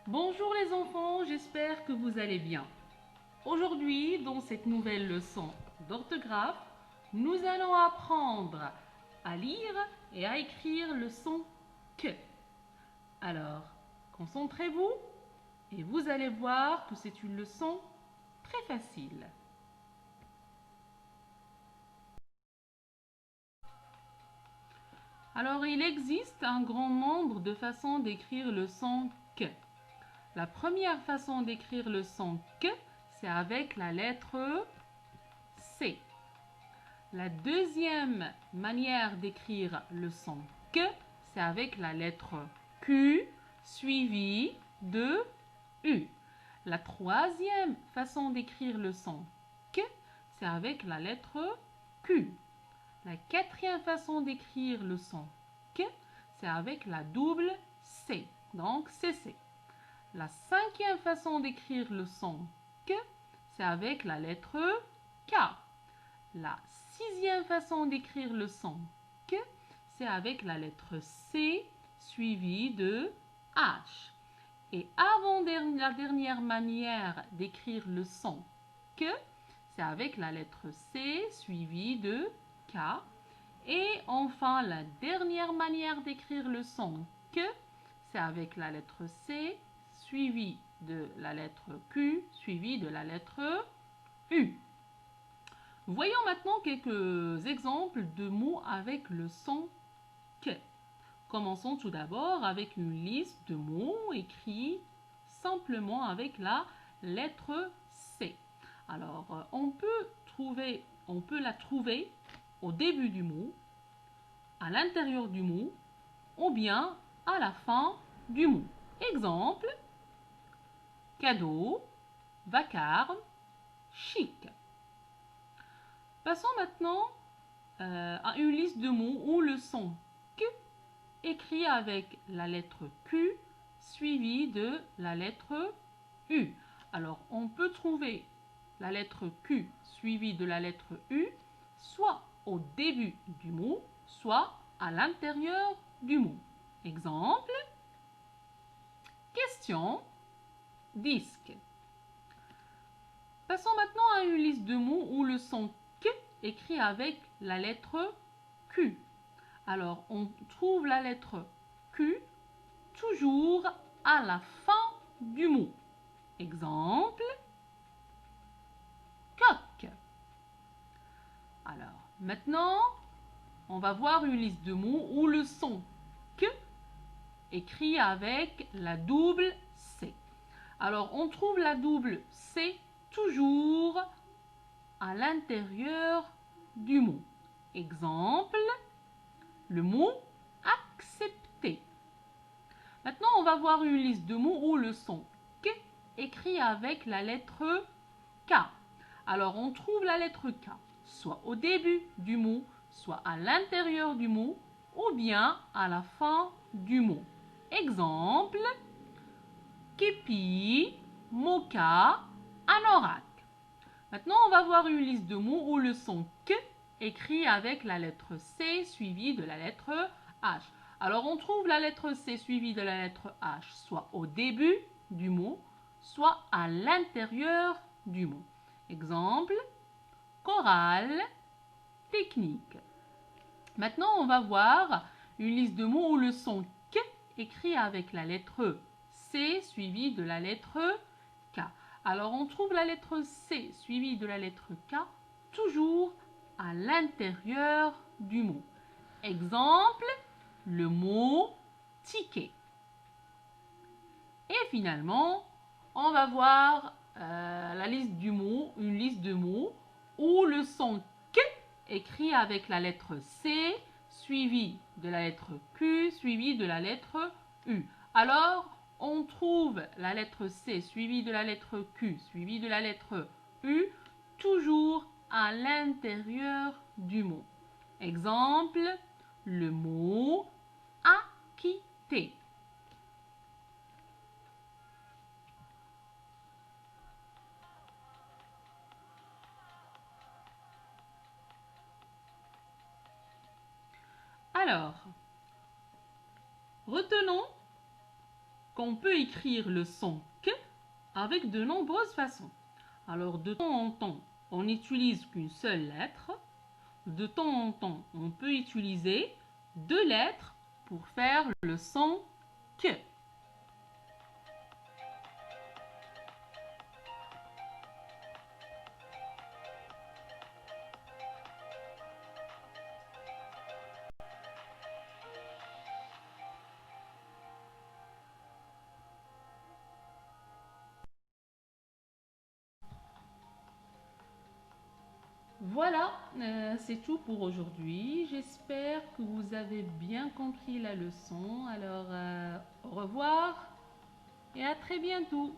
Bonjour les enfants, j'espère que vous allez bien. Aujourd'hui, dans cette nouvelle leçon d'orthographe, nous allons apprendre à lire et à écrire le son que. Alors, concentrez-vous et vous allez voir que c'est une leçon très facile. Alors, il existe un grand nombre de façons d'écrire le son que. La première façon d'écrire le son que, c'est avec la lettre C. La deuxième manière d'écrire le son que, c'est avec la lettre Q suivie de U. La troisième façon d'écrire le son que, c'est avec la lettre Q. La quatrième façon d'écrire le son que, c'est avec la double C, donc CC. La cinquième façon d'écrire le son que, c'est avec la lettre K. La sixième façon d'écrire le son que, c'est avec la lettre C suivie de H. Et avant la dernière manière d'écrire le son que, c'est avec la lettre C suivie de K. Et enfin, la dernière manière d'écrire le son que, c'est avec la lettre C suivie de la lettre Q suivie de la lettre U. Voyons maintenant quelques exemples de mots avec le son que. Commençons tout d'abord avec une liste de mots écrits simplement avec la lettre C. Alors, on peut la trouver au début du mot, à l'intérieur du mot, ou bien à la fin du mot. Exemple, cadeau, vacarme, chic. Passons maintenant à une liste de mots où le son Q écrit avec la lettre Q suivie de la lettre U. Alors, on peut trouver la lettre Q suivie de la lettre U soit au début du mot, soit à l'intérieur du mot. Exemple, question, disque. Passons maintenant à une liste de mots où le son Q écrit avec la lettre Q. Alors, on trouve la lettre Q toujours à la fin du mot. Exemple, coq. Alors, maintenant, on va voir une liste de mots où le son Q écrit avec la double C. Alors, on trouve la double C toujours à l'intérieur du mot. Exemple, le mot accepter. Maintenant, on va voir une liste de mots où le son K écrit avec la lettre K. Alors, on trouve la lettre K soit au début du mot, soit à l'intérieur du mot, ou bien à la fin du mot. Exemple, képi, mocha, anorak. Maintenant, on va voir une liste de mots où le son K écrit avec la lettre C suivie de la lettre H. Alors, on trouve la lettre C suivie de la lettre H soit au début du mot, soit à l'intérieur du mot. Exemple, chorale, technique. Maintenant, on va voir une liste de mots où le son K écrit avec la lettre C suivie de la lettre K. Alors, on trouve la lettre C suivie de la lettre K toujours à l'intérieur du mot. Exemple, le mot ticket. Et finalement, on va voir la liste du mot, une liste de mots où le son K écrit avec la lettre C suivi de la lettre Q suivi de la lettre U. Alors, on trouve la lettre C suivie de la lettre Q suivie de la lettre U toujours à l'intérieur du mot. Exemple, le mot acquitter. Alors, retenons qu'on peut écrire le son K avec de nombreuses façons. Alors, de temps en temps, on n'utilise qu'une seule lettre. De temps en temps, on peut utiliser 2 lettres pour faire le son K. Voilà, c'est tout pour aujourd'hui. J'espère que vous avez bien compris la leçon. Alors, au revoir et à très bientôt.